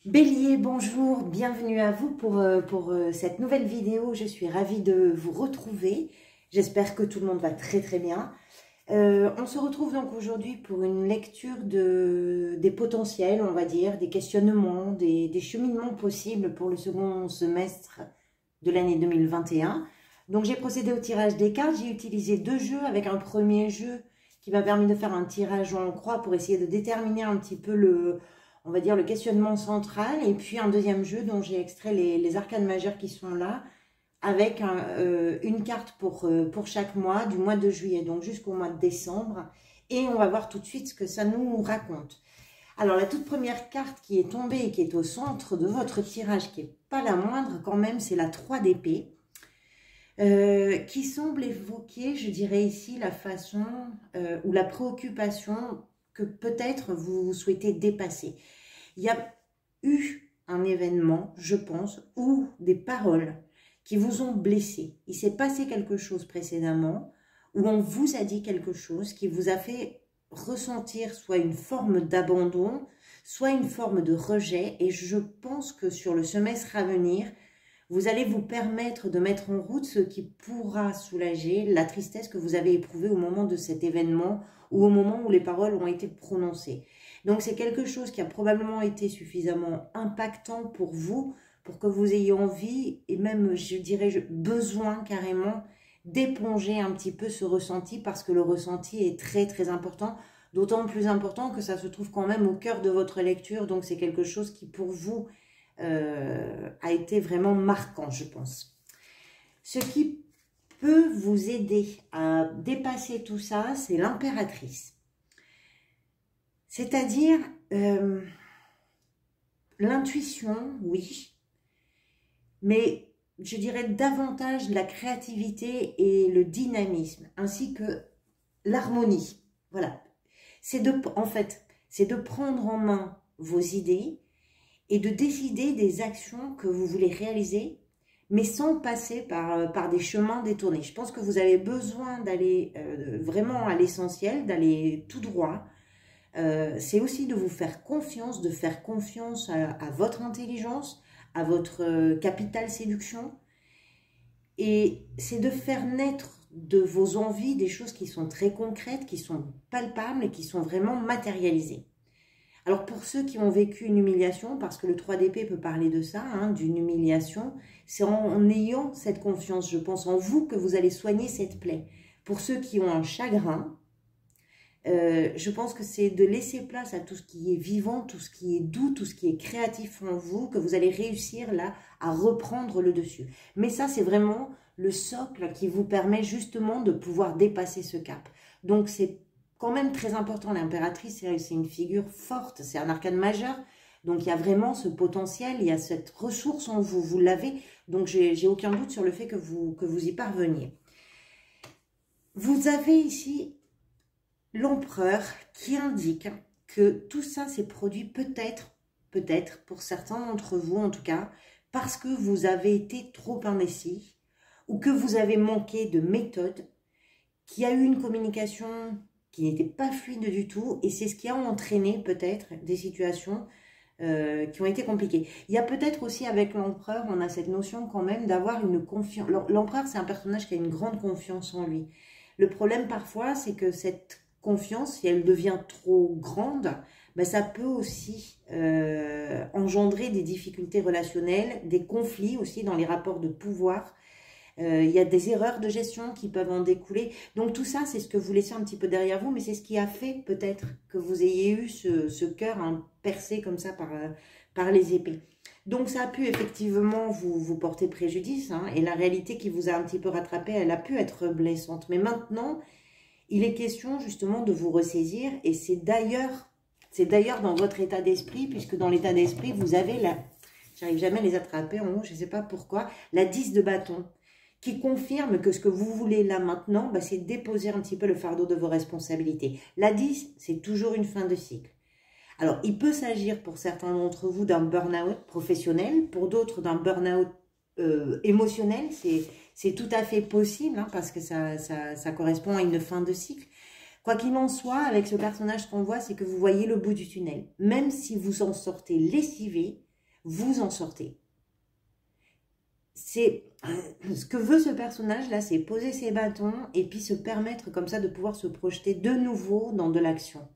Bélier, bonjour, bienvenue à vous pour cette nouvelle vidéo. Je suis ravie de vous retrouver. J'espère que tout le monde va très bien. On se retrouve donc aujourd'hui pour une lecture des potentiels, on va dire, des questionnements, des cheminements possibles pour le second semestre de l'année 2021. Donc j'ai procédé au tirage des cartes, j'ai utilisé deux jeux avec un premier jeu qui m'a permis de faire un tirage en croix pour essayer de déterminer un petit peu on va dire le questionnement central, et puis un deuxième jeu dont j'ai extrait les arcanes majeures qui sont là, avec une carte pour chaque mois, du mois de juillet, donc jusqu'au mois de décembre, et on va voir tout de suite ce que ça nous raconte. Alors la toute première carte qui est tombée et qui est au centre de votre tirage, qui n'est pas la moindre quand même, c'est la 3 d'épée, qui semble évoquer, je dirais ici, la façon ou la préoccupation que peut-être vous souhaitez dépasser. Il y a eu un événement, je pense, ou des paroles qui vous ont blessé. Il s'est passé quelque chose précédemment, où on vous a dit quelque chose qui vous a fait ressentir soit une forme d'abandon, soit une forme de rejet. Et je pense que sur le semestre à venir, vous allez vous permettre de mettre en route ce qui pourra soulager la tristesse que vous avez éprouvée au moment de cet événement ou au moment où les paroles ont été prononcées. Donc c'est quelque chose qui a probablement été suffisamment impactant pour vous, pour que vous ayez envie et même, je dirais, besoin carrément d'éponger un petit peu ce ressenti, parce que le ressenti est très important, d'autant plus important que ça se trouve quand même au cœur de votre lecture. Donc c'est quelque chose qui pour vous a été vraiment marquant, je pense. Ce qui peut vous aider à dépasser tout ça, c'est l'impératrice. C'est-à-dire l'intuition, oui, mais je dirais davantage la créativité et le dynamisme, ainsi que l'harmonie. Voilà. En fait, c'est de prendre en main vos idées et de décider des actions que vous voulez réaliser, mais sans passer par des chemins détournés. Je pense que vous avez besoin d'aller vraiment à l'essentiel, d'aller tout droit. C'est aussi de vous faire confiance, de faire confiance à votre intelligence, à votre capital séduction. Et c'est de faire naître de vos envies des choses qui sont très concrètes, qui sont palpables et qui sont vraiment matérialisées. Alors pour ceux qui ont vécu une humiliation, parce que le 3 d'épée peut parler de ça, hein, d'une humiliation, c'est en ayant cette confiance, je pense, en vous que vous allez soigner cette plaie. Pour ceux qui ont un chagrin, je pense que c'est de laisser place à tout ce qui est vivant, tout ce qui est doux, tout ce qui est créatif en vous, que vous allez réussir là à reprendre le dessus. Mais ça, c'est vraiment le socle qui vous permet justement de pouvoir dépasser ce cap. Donc c'est quand même très important. L'impératrice, c'est une figure forte, c'est un arcane majeur, donc il y a vraiment ce potentiel, il y a cette ressource en vous, vous l'avez, donc j'ai aucun doute sur le fait que vous y parveniez. Vous avez ici l'empereur qui indique que tout ça s'est produit peut-être pour certains d'entre vous en tout cas, parce que vous avez été trop indécis, ou que vous avez manqué de méthode, qu'il y a eu une communication qui n'était pas fluide du tout, et c'est ce qui a entraîné peut-être des situations qui ont été compliquées. Il y a peut-être aussi avec l'empereur, on a cette notion quand même d'avoir une confiance. L'empereur, c'est un personnage qui a une grande confiance en lui. Le problème parfois, c'est que cette confiance, si elle devient trop grande, ben ça peut aussi engendrer des difficultés relationnelles, des conflits aussi dans les rapports de pouvoir. Il y a des erreurs de gestion qui peuvent en découler. Donc tout ça, c'est ce que vous laissez un petit peu derrière vous, mais c'est ce qui a fait peut-être que vous ayez eu ce cœur percé comme ça par les épées. Donc ça a pu effectivement vous porter préjudice, hein, et la réalité qui vous a un petit peu rattrapé, elle a pu être blessante. Mais maintenant, il est question justement de vous ressaisir, et c'est d'ailleurs dans votre état d'esprit, puisque dans l'état d'esprit, vous avez j'arrive jamais à les attraper en haut, je ne sais pas pourquoi, la 10 de bâton, qui confirme que ce que vous voulez là maintenant, bah, c'est déposer un petit peu le fardeau de vos responsabilités. La 10, c'est toujours une fin de cycle. Alors, il peut s'agir pour certains d'entre vous d'un burn-out professionnel, pour d'autres d'un burn-out émotionnel, c'est tout à fait possible, hein, parce que ça correspond à une fin de cycle. Quoi qu'il en soit, avec ce personnage qu'on voit, c'est que vous voyez le bout du tunnel. Même si vous en sortez lessivé, vous en sortez. C'est ce que veut ce personnage-là, c'est poser ses bâtons et puis se permettre comme ça de pouvoir se projeter de nouveau dans de l'action.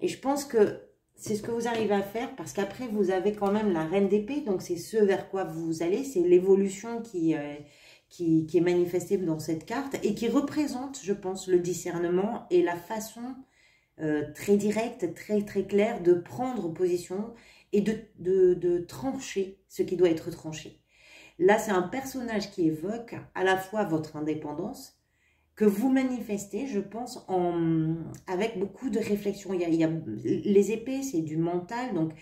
Et je pense que c'est ce que vous arrivez à faire parce qu'après, vous avez quand même la reine d'épée. Donc, c'est ce vers quoi vous allez. C'est l'évolution qui est manifestée dans cette carte et qui représente, je pense, le discernement et la façon très directe, très claire de prendre position et de trancher ce qui doit être tranché. Là, c'est un personnage qui évoque à la fois votre indépendance, que vous manifestez, je pense, avec beaucoup de réflexion. Il y a les épées, c'est du mental, donc,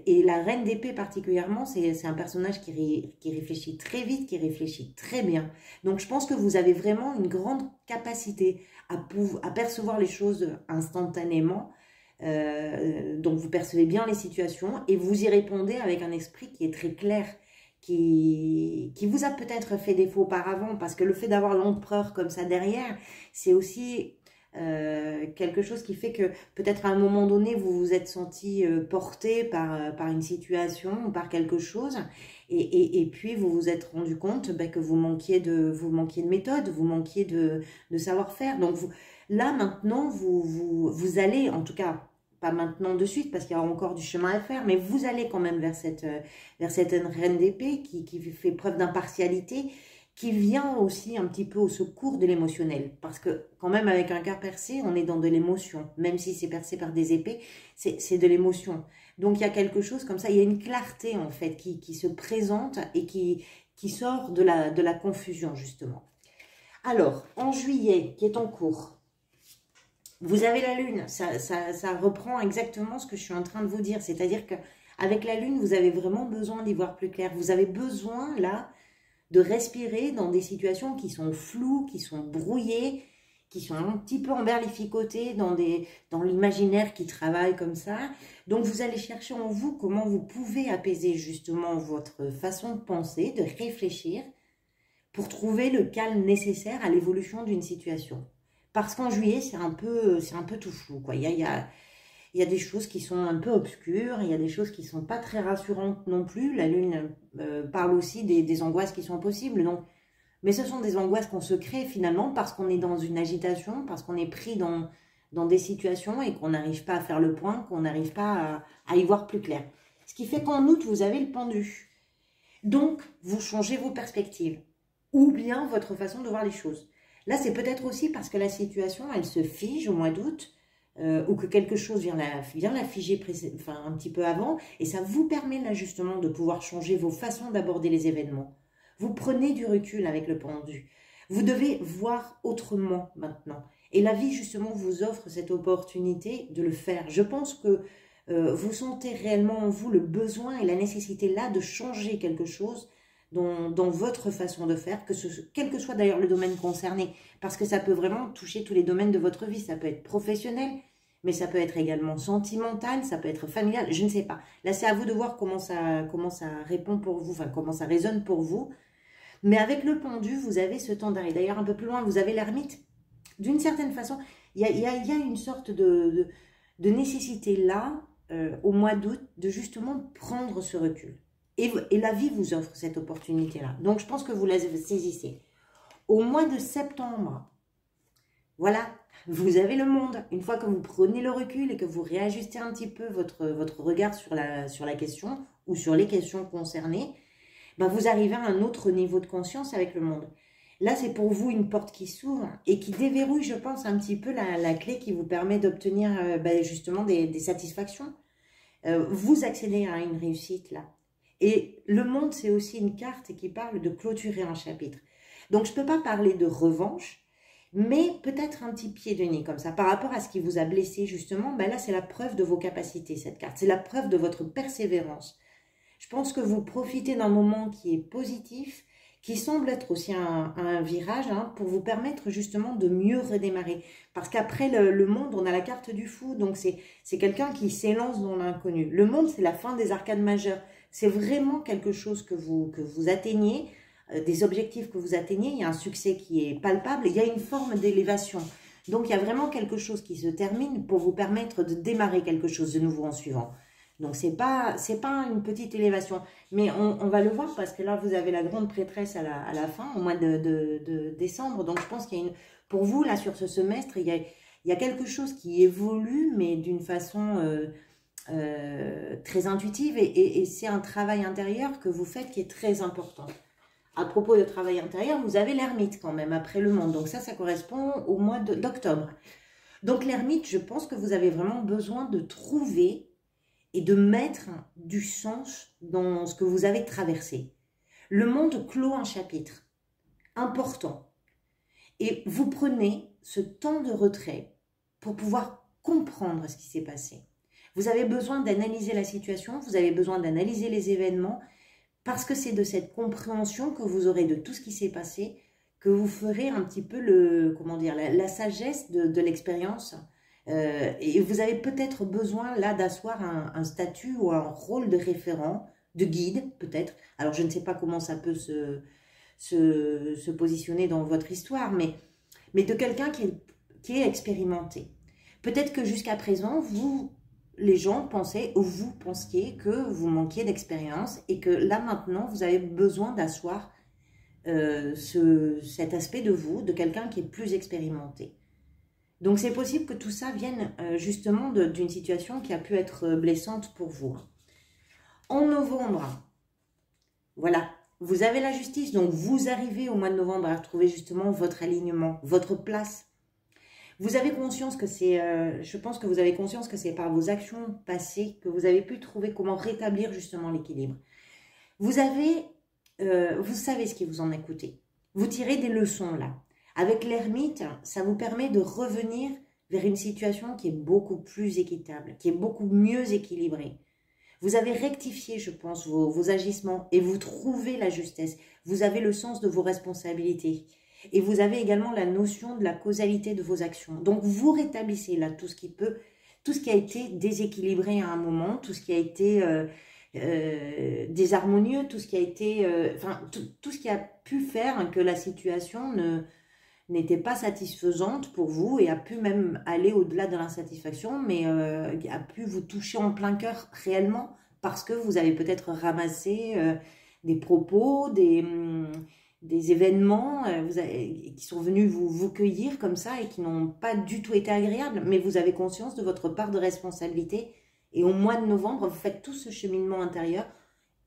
et la reine d'épée particulièrement, c'est un personnage qui réfléchit très vite, qui réfléchit très bien. Donc, je pense que vous avez vraiment une grande capacité à percevoir les choses instantanément. Donc, vous percevez bien les situations et vous y répondez avec un esprit qui est très clair, qui vous a peut-être fait défaut auparavant, parce que le fait d'avoir l'empereur comme ça derrière, c'est aussi quelque chose qui fait que peut-être à un moment donné, vous vous êtes senti porté par une situation ou par quelque chose, et puis vous vous êtes rendu compte que vous manquiez de méthode, vous manquiez de savoir-faire. Donc là, maintenant, vous allez, en tout cas, pas maintenant de suite parce qu'il y a encore du chemin à faire, mais vous allez quand même vers cette reine d'épée qui fait preuve d'impartialité, qui vient aussi un petit peu au secours de l'émotionnel. Parce que quand même avec un cœur percé, on est dans de l'émotion. Même si c'est percé par des épées, c'est de l'émotion. Donc il y a quelque chose comme ça, il y a une clarté en fait qui se présente et qui sort de la confusion justement. Alors, en juillet, qui est en cours, vous avez la lune, ça reprend exactement ce que je suis en train de vous dire. C'est-à-dire qu'avec la lune, vous avez vraiment besoin d'y voir plus clair. Vous avez besoin, là, de respirer dans des situations qui sont floues, qui sont brouillées, qui sont un petit peu emberlificotées dans l'imaginaire qui travaille comme ça. Donc, vous allez chercher en vous comment vous pouvez apaiser justement votre façon de penser, de réfléchir, pour trouver le calme nécessaire à l'évolution d'une situation. Parce qu'en juillet, c'est un peu tout flou, quoi. Il y a des choses qui sont un peu obscures, il y a des choses qui ne sont pas très rassurantes non plus. La lune parle aussi des angoisses qui sont possibles. Donc, mais ce sont des angoisses qu'on se crée finalement parce qu'on est dans une agitation, parce qu'on est pris dans des situations et qu'on n'arrive pas à faire le point, qu'on n'arrive pas à y voir plus clair. Ce qui fait qu'en août, vous avez le pendu. Donc, vous changez vos perspectives ou bien votre façon de voir les choses. Là, c'est peut-être aussi parce que la situation, elle se fige au mois d'août ou que quelque chose vient la figer un petit peu avant. Et ça vous permet là justement de pouvoir changer vos façons d'aborder les événements. Vous prenez du recul avec le pendu. Vous devez voir autrement maintenant. Et la vie justement vous offre cette opportunité de le faire. Je pense que vous sentez réellement en vous le besoin et la nécessité là de changer quelque chose dans votre façon de faire, quel que soit d'ailleurs le domaine concerné, parce que ça peut vraiment toucher tous les domaines de votre vie. Ça peut être professionnel, mais ça peut être également sentimental, ça peut être familial, je ne sais pas. Là, c'est à vous de voir comment ça répond pour vous, enfin comment ça résonne pour vous. Mais avec le pendu, vous avez ce temps d'arrêt. D'ailleurs, un peu plus loin, vous avez l'ermite. D'une certaine façon, il y a une sorte de nécessité là, au mois d'août, de justement prendre ce recul. Et la vie vous offre cette opportunité-là. Donc, je pense que vous la saisissez. Au mois de septembre, voilà, vous avez le monde. Une fois que vous prenez le recul et que vous réajustez un petit peu votre regard sur la question ou sur les questions concernées, ben vous arrivez à un autre niveau de conscience avec le monde. Là, c'est pour vous une porte qui s'ouvre et qui déverrouille, je pense, un petit peu la clé qui vous permet d'obtenir justement des satisfactions. Vous accédez à une réussite là. Et le monde, c'est aussi une carte qui parle de clôturer un chapitre. Donc, je ne peux pas parler de revanche, mais peut-être un petit pied de nez comme ça. Par rapport à ce qui vous a blessé, justement, ben là, c'est la preuve de vos capacités, cette carte. C'est la preuve de votre persévérance. Je pense que vous profitez d'un moment qui est positif, qui semble être aussi un virage pour vous permettre justement de mieux redémarrer. Parce qu'après le monde, on a la carte du fou, donc c'est quelqu'un qui s'élance dans l'inconnu. Le monde, c'est la fin des arcades majeures. C'est vraiment quelque chose que vous atteignez, des objectifs que vous atteignez. Il y a un succès qui est palpable, il y a une forme d'élévation. Donc, il y a vraiment quelque chose qui se termine pour vous permettre de démarrer quelque chose de nouveau en suivant. Donc, c'est pas une petite élévation. Mais on va le voir parce que là, vous avez la grande prêtresse à la fin, au mois de décembre. Donc, je pense qu'il y a pour vous, là, sur ce semestre, il y a quelque chose qui évolue, mais d'une façon très intuitive. Et c'est un travail intérieur que vous faites qui est très important. À propos de travail intérieur, vous avez l'ermite quand même, après le monde. Donc, ça correspond au mois d'octobre. Donc, l'ermite, je pense que vous avez vraiment besoin de trouver et de mettre du sens dans ce que vous avez traversé. Le monde clôt un chapitre important. Et vous prenez ce temps de retrait pour pouvoir comprendre ce qui s'est passé. Vous avez besoin d'analyser la situation, vous avez besoin d'analyser les événements, parce que c'est de cette compréhension que vous aurez de tout ce qui s'est passé, que vous ferez un petit peu la sagesse de l'expérience. Et vous avez peut-être besoin là d'asseoir un statut ou un rôle de référent, de guide peut-être. Alors je ne sais pas comment ça peut se positionner dans votre histoire, mais de quelqu'un qui est expérimenté. Peut-être que jusqu'à présent, les gens pensaient, ou vous pensiez que vous manquiez d'expérience et que là maintenant, vous avez besoin d'asseoir cet aspect de vous, de quelqu'un qui est plus expérimenté. Donc, c'est possible que tout ça vienne justement d'une situation qui a pu être blessante pour vous. En novembre, voilà, vous avez la justice. Donc, vous arrivez au mois de novembre à retrouver justement votre alignement, votre place. Vous avez conscience que c'est, je pense que vous avez conscience que c'est par vos actions passées que vous avez pu trouver comment rétablir justement l'équilibre. Vous savez ce qui vous en a coûté. Vous tirez des leçons là. Avec l'ermite, ça vous permet de revenir vers une situation qui est beaucoup plus équitable, qui est beaucoup mieux équilibrée. Vous avez rectifié, je pense, vos agissements et vous trouvez la justesse. Vous avez le sens de vos responsabilités. Et vous avez également la notion de la causalité de vos actions. Donc, vous rétablissez là tout ce qui a été déséquilibré à un moment, tout ce qui a été désharmonieux, tout ce qui a été, tout ce qui a pu faire que la situation n'était pas satisfaisante pour vous et a pu même aller au-delà de l'insatisfaction, mais a pu vous toucher en plein cœur réellement parce que vous avez peut-être ramassé des propos, des événements qui sont venus vous cueillir comme ça et qui n'ont pas du tout été agréables, mais vous avez conscience de votre part de responsabilité et au mois de novembre, vous faites tout ce cheminement intérieur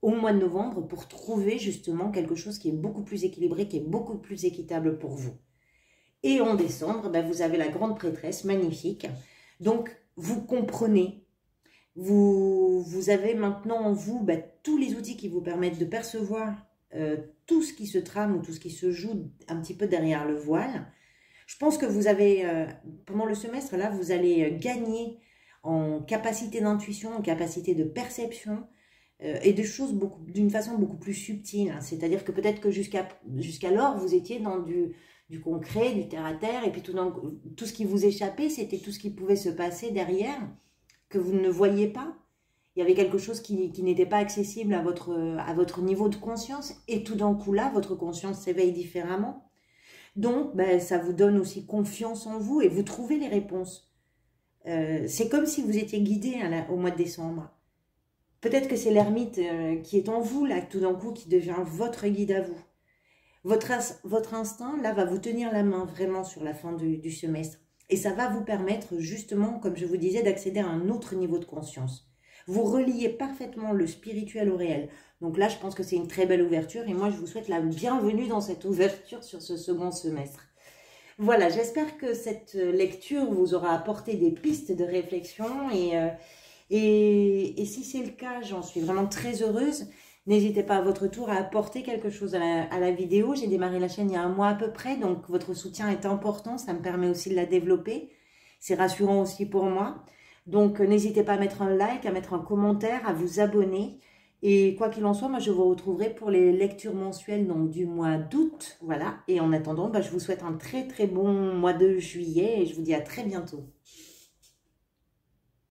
au mois de novembre pour trouver justement quelque chose qui est beaucoup plus équilibré, qui est beaucoup plus équitable pour vous. Et en décembre, ben, vous avez la grande prêtresse, magnifique. Donc, vous comprenez, vous avez maintenant en vous ben, tous les outils qui vous permettent de percevoir tout ce qui se trame ou tout ce qui se joue un petit peu derrière le voile. Je pense que vous avez, pendant le semestre, là, vous allez gagner en capacité d'intuition, en capacité de perception et des choses d'une façon beaucoup plus subtile. C'est-à-dire que peut-être que jusqu'alors, vous étiez dans du concret, du terre-à-terre, et puis tout ce qui vous échappait, c'était tout ce qui pouvait se passer derrière, que vous ne voyiez pas. Il y avait quelque chose qui n'était pas accessible à votre niveau de conscience, et tout d'un coup là, votre conscience s'éveille différemment. Donc, ben, ça vous donne aussi confiance en vous, et vous trouvez les réponses. C'est comme si vous étiez guidé au mois de décembre. Peut-être que c'est l'ermite qui est en vous, là, tout d'un coup, qui devient votre guide à vous. Votre instinct, là, va vous tenir la main vraiment sur la fin du semestre. Et ça va vous permettre, justement, comme je vous disais, d'accéder à un autre niveau de conscience. Vous reliez parfaitement le spirituel au réel. Donc là, je pense que c'est une très belle ouverture. Et moi, je vous souhaite la bienvenue dans cette ouverture sur ce second semestre. Voilà, j'espère que cette lecture vous aura apporté des pistes de réflexion. Et si c'est le cas, j'en suis vraiment très heureuse. N'hésitez pas à votre tour à apporter quelque chose à la vidéo. J'ai démarré la chaîne il y a un mois à peu près, donc votre soutien est important. Ça me permet aussi de la développer. C'est rassurant aussi pour moi. Donc, n'hésitez pas à mettre un like, à mettre un commentaire, à vous abonner. Et quoi qu'il en soit, moi, je vous retrouverai pour les lectures mensuelles donc, du mois d'août. Voilà. Et en attendant, je vous souhaite un très, très bon mois de juillet et je vous dis à très bientôt.